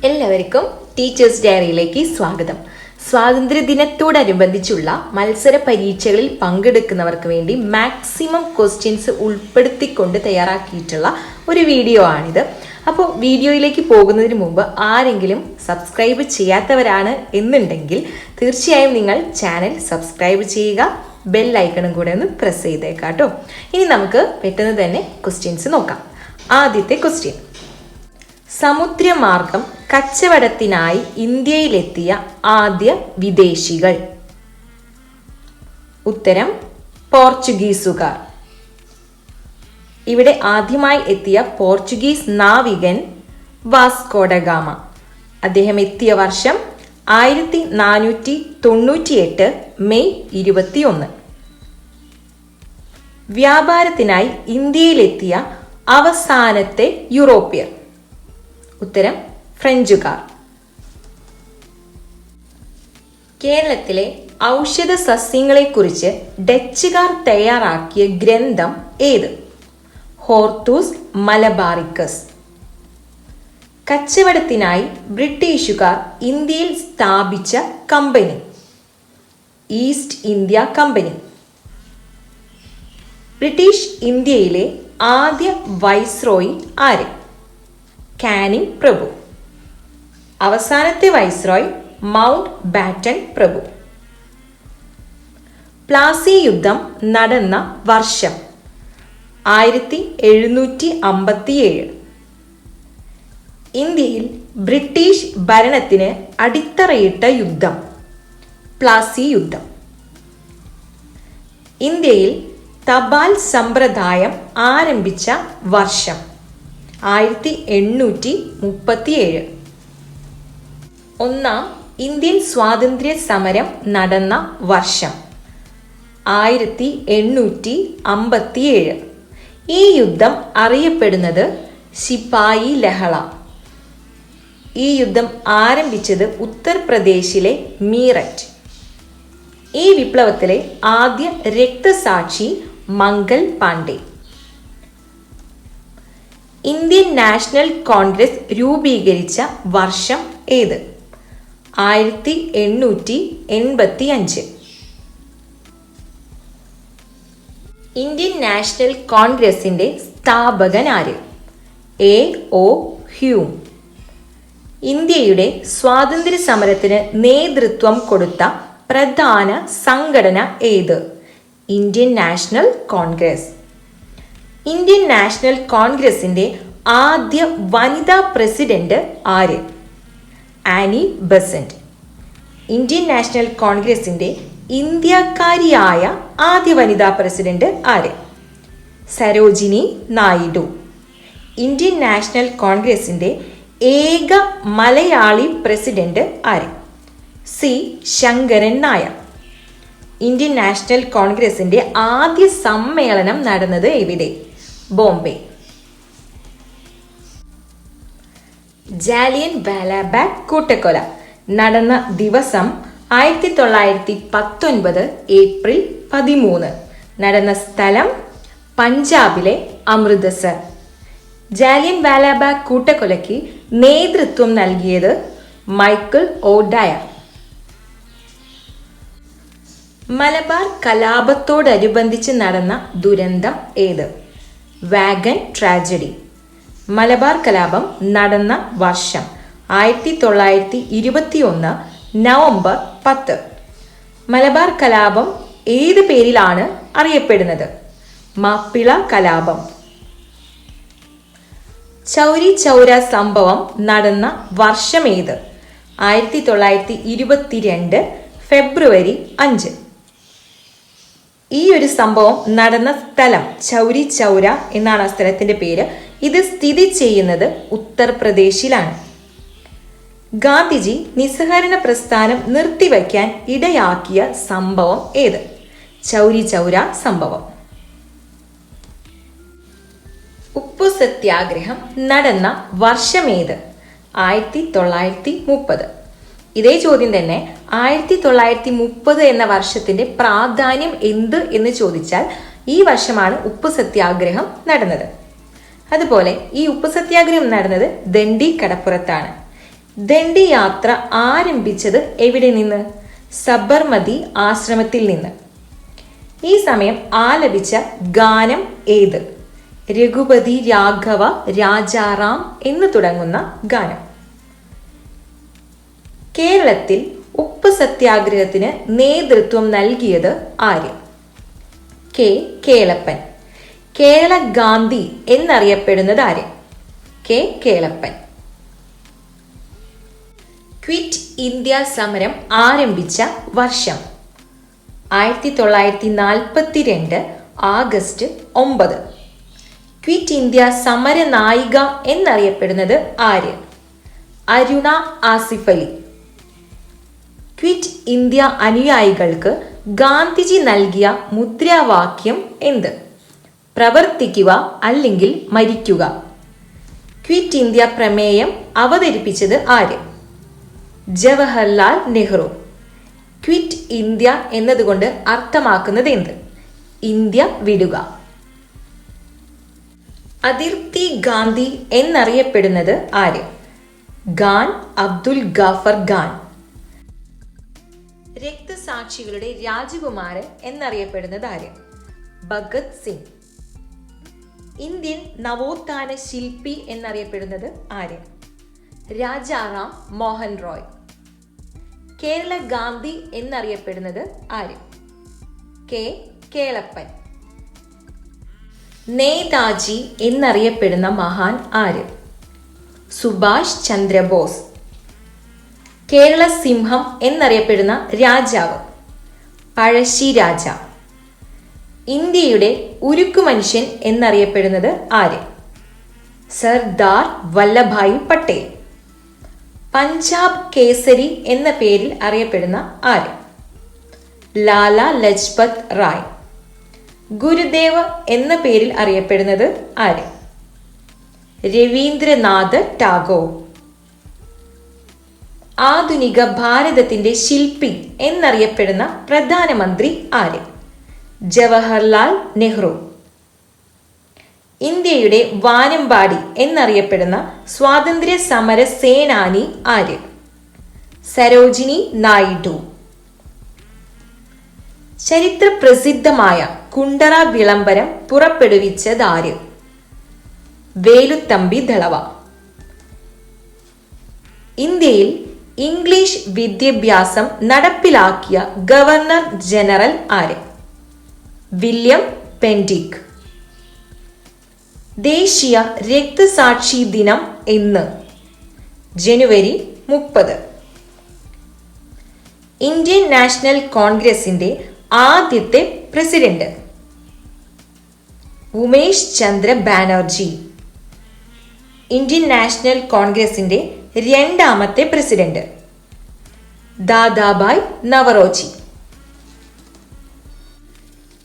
എല്ലാവർക്കും ടീച്ചേഴ്സ് ഡയറിയിലേക്ക് സ്വാഗതം. സ്വാതന്ത്ര്യദിനത്തോടനുബന്ധിച്ചുള്ള മത്സര പരീക്ഷകളിൽ പങ്കെടുക്കുന്നവർക്ക് വേണ്ടി മാക്സിമം ക്വസ്റ്റ്യൻസ് ഉൾപ്പെടുത്തിക്കൊണ്ട് തയ്യാറാക്കിയിട്ടുള്ള ഒരു വീഡിയോ ആണിത്. അപ്പോൾ വീഡിയോയിലേക്ക് പോകുന്നതിന് മുമ്പ് ആരെങ്കിലും സബ്സ്ക്രൈബ് ചെയ്യാത്തവരാണ് എന്നുണ്ടെങ്കിൽ തീർച്ചയായും നിങ്ങൾ ചാനൽ സബ്സ്ക്രൈബ് ചെയ്യുക, ബെൽ ഐക്കണും കൂടെ ഒന്ന് പ്രസ് ചെയ്തേക്കാം കേട്ടോ. ഇനി നമുക്ക് പെട്ടെന്ന് തന്നെ ക്വസ്റ്റ്യൻസ് നോക്കാം. ആദ്യത്തെ ക്വസ്റ്റ്യൻ: സമുദ്രമാർഗം കച്ചവടത്തിനായി ഇന്ത്യയിലെത്തിയ ആദ്യ വിദേശികൾ. ഉത്തരം പോർച്ചുഗീസുകാർ. ഇവിടെ ആദ്യമായി എത്തിയ പോർച്ചുഗീസ് നാവികൻ വാസ്കോ ഡ ഗാമ. അദ്ദേഹം എത്തിയ വർഷം 1498 മെയ് 21. വ്യാപാരത്തിനായി ഇന്ത്യയിലെത്തിയ അവസാനത്തെ യൂറോപ്യർ. ഉത്തരം ഫ്രഞ്ചുകാർ. കേരളത്തിലെ ഔഷധ സസ്യങ്ങളെക്കുറിച്ച് ഡച്ചുകാർ തയ്യാറാക്കിയ ഗ്രന്ഥം ഏത്? Hortus Malabaricus. കച്ചവടത്തിനായി ബ്രിട്ടീഷുകാർ ഇന്ത്യയിൽ സ്ഥാപിച്ച company east India company. British ഇന്ത്യയിലെ ആദ്യ വൈസ്രോയി ആര്? കാനിങ് പ്രഭു. അവസാനത്തെ വൈസ്രോയ് മൗണ്ട് ബാറ്റൺ പ്രഭു. പ്ലാസി യുദ്ധം നടന്ന വർഷം 1757. ഇന്ത്യയിൽ ബ്രിട്ടീഷ് ഭരണത്തിന് അടിത്തറയിട്ട യുദ്ധം പ്ലാസി യുദ്ധം. ഇന്ത്യയിൽ തപാൽ സമ്പ്രദായം ആരംഭിച്ച വർഷം 1837. ഒന്നാം ഇന്ത്യൻ സ്വാതന്ത്ര്യ സമരം നടന്ന വർഷം 1857. ഈ യുദ്ധം അറിയപ്പെടുന്നത് സിപായി ലഹള. ഈ യുദ്ധം ആരംഭിച്ചത് ഉത്തർപ്രദേശിലെ മീററ്റ്. ഈ വിപ്ലവത്തിലെ ആദ്യ രക്തസാക്ഷി മംഗൽ പാണ്ഡെ. ഇന്ത്യൻ നാഷണൽ കോൺഗ്രസ് രൂപീകരിച്ച വർഷം ഏത്? 1885. ഇന്ത്യൻ നാഷണൽ കോൺഗ്രസിന്റെ സ്ഥാപകൻ ആര്? A.O. ഹ്യൂം. ഇന്ത്യയുടെ സ്വാതന്ത്ര്യ സമരത്തിന് നേതൃത്വം കൊടുത്ത പ്രധാന സംഘടന ഏത്? Indian national Congress. Indian National കോൺഗ്രസിന്റെ ആദ്യ വനിതാ പ്രസിഡന്റ് ആര്? Annie Besant. ഇന്ത്യൻ നാഷണൽ കോൺഗ്രസിന്റെ ഇന്ത്യക്കാരിയായ ആദ്യ വനിതാ പ്രസിഡന്റ് ആര്? സരോജിനി നായിഡു. ഇന്ത്യൻ നാഷണൽ കോൺഗ്രസിന്റെ ഏക മലയാളി പ്രസിഡന്റ് ആര്? C Sankaran Nair. Indian National കോൺഗ്രസിന്റെ ആദ്യ സമ്മേളനം നടന്നത് എവിടെ? ബോംബെ. ജാലിയൻ വാലാബാഗ് കൂട്ടക്കൊല നടന്ന ദിവസം 1919 ഏപ്രിൽ 13. നടന്ന സ്ഥലം പഞ്ചാബിലെ അമൃതസർ. ജാലിയൻ വാലാബാഗ് കൂട്ടക്കൊലയ്ക്ക് നേതൃത്വം നൽകിയത് മൈക്കിൾ ഒ ഡയർ. മലബാർ കലാപത്തോടനുബന്ധിച്ച് നടന്ന ദുരന്തം ഏത്? Wagen tragedy. മലബാർ കലാപം നടന്ന വർഷം 1921 നവംബർ 10. മലബാർ കലാപം ഏത് പേരിലാണ് അറിയപ്പെടുന്നത്? മാപ്പിള കലാപം. ചൗരി ചൗര സംഭവം നടന്ന വർഷം ഏത്? 1922 ഫെബ്രുവരി 5. ഈ ഒരു സംഭവം നടന്ന സ്ഥലം ചൗരി ചൗര എന്നാണ് ആ സ്ഥലത്തിന്റെ പേര്. ഇത് സ്ഥിതി ചെയ്യുന്നത് ഉത്തർപ്രദേശിലാണ്. ഗാന്ധിജി നിസ്സഹകരണ പ്രസ്ഥാനം നിർത്തിവയ്ക്കാൻ ഇടയാക്കിയ സംഭവം ഏത്? ചൗരി ചൗര സംഭവം. ഉപ്പു സത്യാഗ്രഹം നടന്ന വർഷമേത്? 1930. ഇതേ ചോദ്യം തന്നെ 1930 എന്ന വർഷത്തിന്റെ പ്രാധാന്യം എന്ത് എന്ന് ചോദിച്ചാൽ ഈ വർഷമാണ് ഉപ്പു സത്യാഗ്രഹം നടന്നത്. അതുപോലെ ഈ ഉപ്പു സത്യാഗ്രഹം നടന്നത് ദണ്ഡി കടപ്പുറത്താണ്. ദണ്ഡി യാത്ര ആരംഭിച്ചത് എവിടെ നിന്ന്? സബർമതി ആശ്രമത്തിൽ നിന്ന്. ഈ സമയം ആലപിച്ച ഗാനം ഏത്? രഘുപതി രാഘവ രാജാറാം എന്ന് തുടങ്ങുന്ന ഗാനം. കേരളത്തിൽ ഉപ്പ് സത്യാഗ്രഹത്തിന് നേതൃത്വം നൽകിയത് ആര്? കെ കേളപ്പൻ. കേരള ഗാന്ധി എന്നറിയപ്പെടുന്നത് ആര്? കെ കേളപ്പൻ. ക്വിറ്റ് ഇന്ത്യ സമരം ആരംഭിച്ച വർഷം? 1942 ആഗസ്റ്റ് 9. ക്വിറ്റ് ഇന്ത്യ സമര നായിക എന്നറിയപ്പെടുന്നത് ആര്? അരുണ ആസിഫ് അലി. ക്വിറ്റ് ഇന്ത്യ അനുയായികൾക്ക് ഗാന്ധിജി നൽകിയ മുദ്രാവാക്യം എന്ത്? പ്രവർത്തിക്കുക അല്ലെങ്കിൽ മരിക്കുക. ക്വിറ്റ് ഇന്ത്യ പ്രമേയം അവതരിപ്പിച്ചത് ആര്? ജവഹർലാൽ നെഹ്റു. ക്വിറ്റ് ഇന്ത്യ എന്നതുകൊണ്ട് അർത്ഥമാക്കുന്നത് എന്ത്? ഇന്ത്യ വിടുക. അതിർത്തി ഗാന്ധി എന്നറിയപ്പെടുന്നത് ആര്? ഖാൻ അബ്ദുൽ ഗാഫർ ഖാൻ. രക്തസാക്ഷികളുടെ രാജകുമാരൻ എന്നറിയപ്പെടുന്നത് ആര്? ഭഗത് സിംഗ്. ഇന്ത്യൻ നവോത്ഥാന ശില്പി എന്നറിയപ്പെടുന്നത് ആര്? രാജാറാം മോഹൻ റോയ്. കേരള ഗാന്ധി എന്നറിയപ്പെടുന്നത് ആര്? കെ കേളപ്പൻ. നേതാജി എന്നറിയപ്പെടുന്ന മഹാൻ ആര്? സുഭാഷ് ചന്ദ്രബോസ്. കേരള സിംഹം എന്നറിയപ്പെടുന്ന രാജാവ്? പഴശ്ശി രാജ. ഇന്ത്യയുടെ ഉരുക്കു മനുഷ്യൻ എന്നറിയപ്പെടുന്നത് ആര്? സർദാർ വല്ലഭായ് പട്ടേൽ. പഞ്ചാബ് കേസരി എന്ന പേരിൽ അറിയപ്പെടുന്ന ആര്? ലാല ലജ്പത് റായ്. ഗുരുദേവ എന്ന പേരിൽ അറിയപ്പെടുന്നത് ആര്? രവീന്ദ്രനാഥ് ടാഗോർ. ആധുനിക ഭാരതത്തിന്റെ ശില്പി എന്നറിയപ്പെടുന്ന പ്രധാനമന്ത്രി ആര്? ജവഹർലാൽ നെഹ്റു. ഇന്ത്യയുടെ വാനമ്പാടി എന്നറിയപ്പെടുന്ന സ്വാതന്ത്ര്യ സമര സേനാനി ആര്? സരോജിനി നായിഡു. ചരിത്ര പ്രസിദ്ധമായ കുണ്ടറ വിളംബരം പുറപ്പെടുവിച്ചതാര്? വേലുത്തമ്പി ദളവ. ഇന്ത്യയിൽ ഇംഗ്ലീഷ് വിദ്യാഭ്യാസം നടപ്പിലാക്കിയ ഗവർണർ ജനറൽ ആര്? William Bentinck. ദേശീയ രക്തസാക്ഷി ദിനം എന്ന്? ജനുവരി 30. ഇന്ത്യൻ നാഷണൽ കോൺഗ്രസിന്റെ ആദ്യത്തെ president? Umesh Chandra Banerjee. Indian National കോൺഗ്രസിന്റെ രണ്ടാമത്തെ പ്രസിഡന്റ്? ദാദാഭായ് നവറോജി.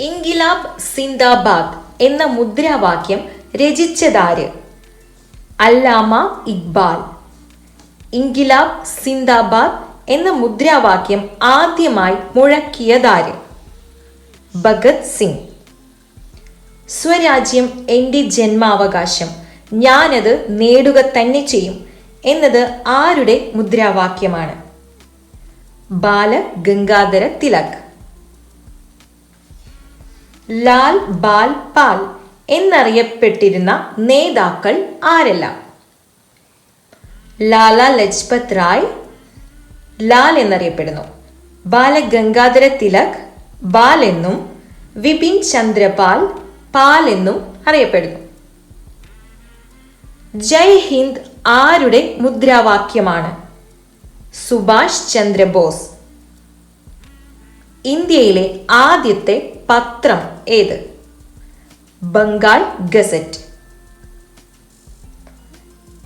ഇൻകിലാബ് സിന്ദാബാദ് എന്ന മുദ്രാവാക്യം രചിച്ചതാര്? അല്ലാമ ഇക്ബാൽ. ഇൻകിലാബ് സിന്ദാബാദ് എന്ന മുദ്രാവാക്യം ആദ്യമായി മുഴക്കിയതാര്? ഭഗത് സിംഗ്. സ്വരാജ്യം എൻ്റെ ജന്മാവകാശം, ഞാനത് നേടുക തന്നെ ചെയ്യും എന്നത് ആരുടെ മുദ്രാവാക്യമാണ്? ബാല ഗംഗാധര തിലക്. ലാൽ ബാൽ പാൽ എന്നറിയപ്പെട്ടിരുന്ന നേതാക്കൾ ആരെല്ലാം? ലാല ലജ്പത് റായ് ലാൽ എന്നറിയപ്പെടുന്നു. ബാലഗംഗാധര തിലക് ബാൽ എന്നും വിപിൻ ചന്ദ്രപാൽ പാൽ എന്നും അറിയപ്പെടുന്നു. ജയ് ഹിന്ദ് ആരുടെ മുദ്രാവാക്യമാണ്? സുഭാഷ് ചന്ദ്രബോസ്. ഇന്ത്യയിലെ ആദ്യത്തെ പത്രം ഏത്? ബംഗാൾ ഗസറ്റ്.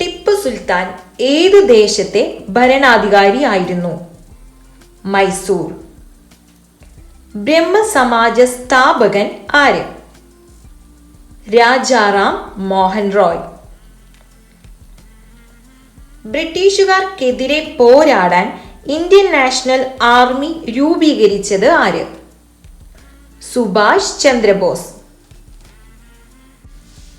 ടിപ്പു സുൽത്താൻ ഏതു ദേശത്തെ ഭരണാധികാരിയായിരുന്നു? മൈസൂർ. ബ്രഹ്മസമാജ സ്ഥാപകൻ ആര്? രാജാറാം മോഹൻ റോയ്. ബ്രിട്ടീഷുകാർക്കെതിരെ പോരാടാൻ ഇന്ത്യൻ നാഷണൽ ആർമി രൂപീകരിച്ചത് ആര്? സുഭാഷ് ചന്ദ്രബോസ്.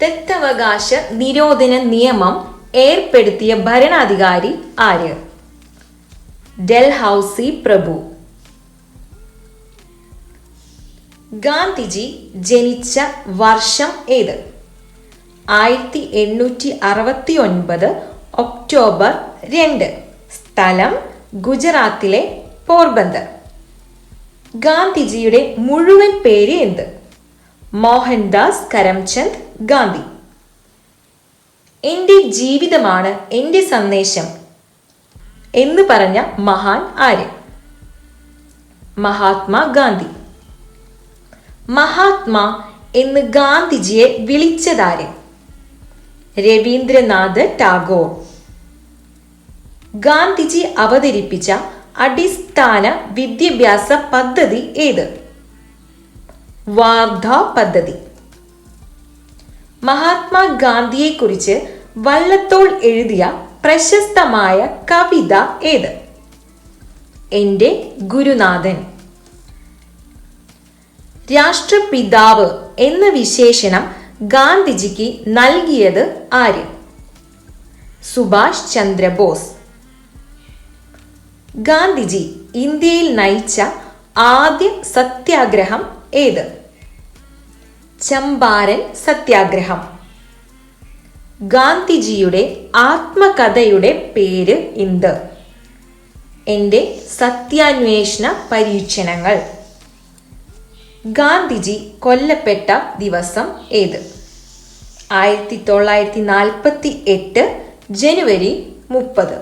ദത്തവകാശ നിരോധന നിയമം ഏർപ്പെടുത്തിയ ഭരണാധികാരി ആര്? ഡൽഹൌസി പ്രഭു. ഗാന്ധിജി ജനിച്ച വർഷം ഏത്? 1869 ഒക്ടോബർ 2. സ്ഥലം ഗുജറാത്തിലെ പോർബന്ദർ. ഗാന്ധിജിയുടെ മുഴുവൻ പേര് എന്ത്? മോഹൻദാസ് കരംചന്ദ് ഗാന്ധി. എൻ്റെ ജീവിതമാണ് എൻ്റെ സന്ദേശം എന്ന് പറഞ്ഞ മഹാൻ ആര്? മഹാത്മാ ഗാന്ധി. മഹാത്മാ എന്ന് ഗാന്ധിജിയെ വിളിച്ചതാര്? രവീന്ദ്രനാഥ് ടാഗോർ. ഗാന്ധിജി അവതരിപ്പിച്ച അടിസ്ഥാന വിദ്യാഭ്യാസ പദ്ധതി ഏത്? വാർധ പദ്ധതി. മഹാത്മാഗാന്ധിയെക്കുറിച്ച് വള്ളത്തോൾ എഴുതിയ പ്രശസ്തമായ കവിത ഏത്? എൻ്റെ ഗുരുനാഥൻ. രാഷ്ട്രപിതാവ് എന്ന വിശേഷണം ഗാന്ധിജിക്ക് നൽകിയത് ആര്? സുഭാഷ് ചന്ദ്രബോസ്. ഗാന്ധിജി ഇന്ത്യയിൽ നയിച്ച ആദ്യ സത്യാഗ്രഹം ഏത്? ചമ്പാരൻ സത്യാഗ്രഹം. ഗാന്ധിജിയുടെ ആത്മകഥയുടെ പേര് എന്ത്? എൻ്റെ സത്യാന്വേഷണ പരീക്ഷണങ്ങൾ. ഗാന്ധിജി കൊല്ലപ്പെട്ട ദിവസം ഏത്? 1948 ജനുവരി 30.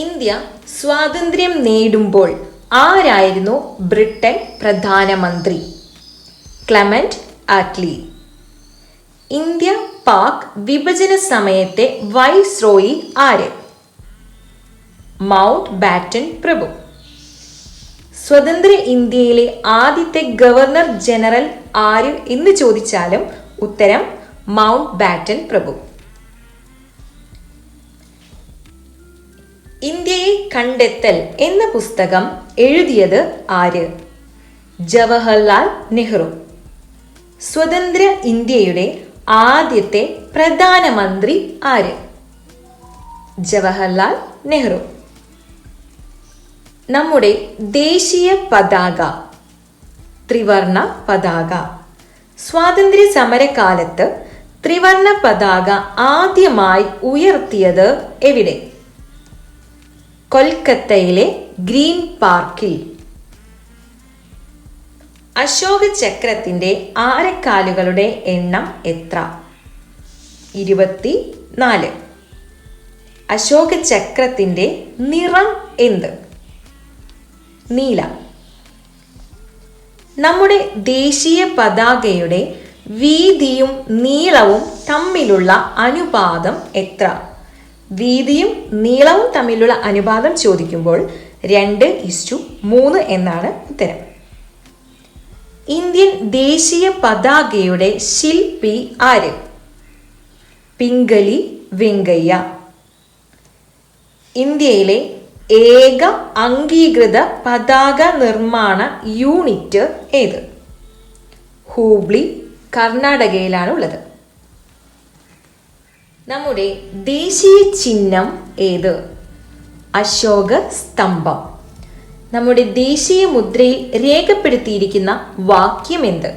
ഇന്ത്യ സ്വാതന്ത്ര്യം നേടുമ്പോൾ ആരായിരുന്നു ബ്രിട്ടൻ പ്രധാനമന്ത്രി? Clement Attlee. ഇന്ത്യ പാക് വിഭജന സമയത്തെ വൈസ്രോയി ആര്? മൗണ്ട് ബാറ്റൻ പ്രഭു. സ്വതന്ത്ര ഇന്ത്യയിലെ ആദ്യത്തെ ഗവർണർ ജനറൽ ആര് എന്ന് ചോദിച്ചാലും ഉത്തരം മൗണ്ട് ബാറ്റൻ പ്രഭു. ഇന്ത്യയെ കണ്ടെത്തൽ എന്ന പുസ്തകം എഴുതിയത് ആര്? ജവഹർലാൽ നെഹ്റു. സ്വതന്ത്ര ഇന്ത്യയുടെ ആദ്യത്തെ പ്രധാനമന്ത്രി ആര്? ജവഹർലാൽ നെഹ്റു. നമ്മുടെ ദേശീയ പതാക ത്രിവർണ പതാക. സ്വാതന്ത്ര്യ സമരകാലത്ത് ത്രിവർണ പതാക ആദ്യമായി ഉയർത്തിയത് എവിടെ? കൊൽക്കത്തയിലെ ഗ്രീൻ പാർക്കിൽ. അശോക ചക്രത്തിന്റെ ആരക്കാലുകളുടെ എണ്ണം എത്ര? 24. അശോക ചക്രത്തിന്റെ നിറം എന്ത്? നീല. നമ്മുടെ ദേശീയ പതാകയുടെ വീതിയും നീളവും തമ്മിലുള്ള അനുപാതം എത്ര? വീതിയും നീളവും തമ്മിലുള്ള അനുപാതം ചോദിക്കുമ്പോൾ 2:3 എന്നാണ് ഉത്തരം. ഇന്ത്യൻ ദേശീയ പതാകയുടെ ശില്പി ആര്? പിംഗലി വെങ്കയ്യ. ഇന്ത്യയിലെ ഏക അംഗീകൃത പതാക നിർമ്മാണ യൂണിറ്റ് ഏത്? ഹൂബ്ലി, കർണാടകയിലാണ് ഉള്ളത്. നമ്മുടെ ദേശീയ ചിഹ്നം ഏത്? അശോക സ്തംഭം. നമ്മുടെ ദേശീയ മുദ്രയിൽ രേഖപ്പെടുത്തിയിരിക്കുന്ന വാക്യം എന്ത്?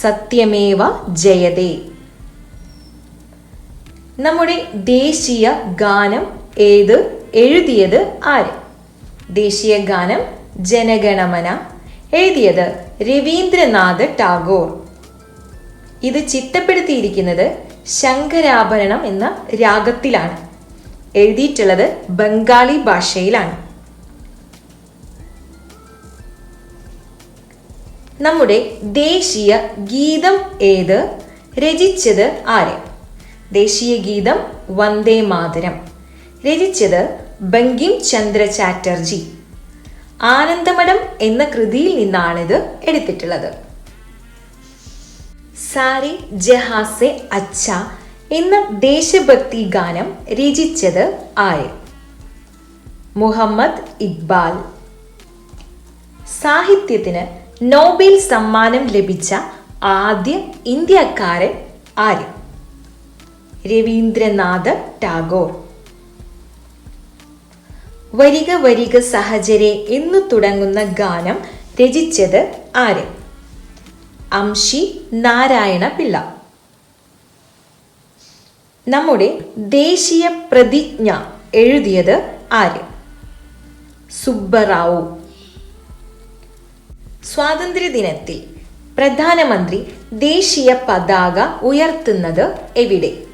സത്യമേവ ജയതേ. നമ്മുടെ ദേശീയ ഗാനം ഏത്? എഴുതിയത് ആര്? ദേശീയ ഗാനം ജനഗണമന. എഴുതിയത് രവീന്ദ്രനാഥ് ടാഗോർ. ഇത് ചിട്ടപ്പെടുത്തിയിരിക്കുന്നത് ശങ്കരാഭരണം എന്ന രാഗത്തിലാണ്. എഴുതിയിട്ടുള്ളത് ബംഗാളി ഭാഷയിലാണ്. നമ്മുടെ ദേശീയ ഗീതം ഏത്? രചിച്ചത് ആര്? ദേശീയ ഗീതം വന്ദേ മാതരം. രചിച്ചത് ബങ്കിം ചന്ദ്ര ചാറ്റർജി. ആനന്ദമഠം എന്ന കൃതിയിൽ നിന്നാണിത് എടുത്തിട്ടുള്ളത്. സാരെ ജഹാൻ സെ അച്ഛ എന്ന ദേശഭക്തി ഗാനം രചിച്ചത് ആര്? മുഹമ്മദ് ഇക്ബാൽ. സാഹിത്യത്തിന് നോബൽ സമ്മാനം ലഭിച്ച ആദ്യ ഇന്ത്യക്കാരൻ ആര്? രവീന്ദ്രനാഥ ടാഗോർ. വരിക വരിക സഹചരെ എന്നു തുടങ്ങുന്ന ഗാനം രചിച്ചത് ആര്? അംശി നാരായണ പിള്ള. നമ്മുടെ ദേശീയ പ്രതിജ്ഞ എഴുതിയത് ആര്? സുബ്ബറാവു. സ്വാതന്ത്ര്യദിനത്തിൽ പ്രധാനമന്ത്രി ദേശീയ പതാക ഉയർത്തുന്നത് എവിടെ?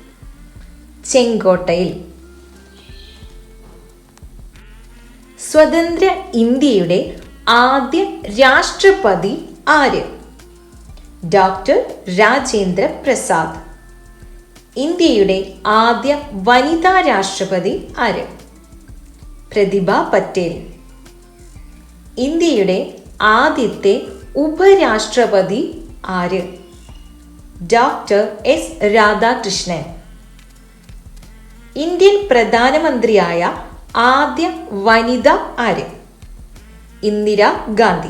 ചെങ്കോട്ടയിൽ. സ്വതന്ത്ര ഇന്ത്യയുടെ ആദ്യ രാഷ്ട്രപതി ആര്? ഡോക്ടർ രാജേന്ദ്ര പ്രസാദ്. ഇന്ത്യയുടെ ആദ്യ വനിതാ രാഷ്ട്രപതി ആര്? പ്രതിഭ പട്ടേൽ. ഇന്ത്യയുടെ ആദ്യത്തെ ഉപരാഷ്ട്രപതി ആര്? Doctor S Radhakrishnan. ഇന്ത്യൻ പ്രധാനമന്ത്രിയായ ആദ്യ വനിത ആര്? ഇന്ദിരാ ഗാന്ധി.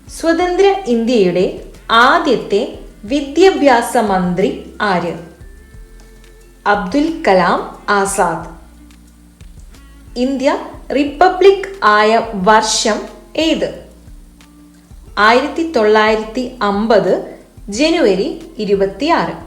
സ്വതന്ത്ര ഇന്ത്യയുടെ ആദ്യത്തെ വിദ്യാഭ്യാസ മന്ത്രി ആര്? അബ്ദുൽ കലാം ആസാദ്. ഇന്ത്യ റിപ്പബ്ലിക് ആയ വർഷം ഏത്? 1950 ജനുവരി 26.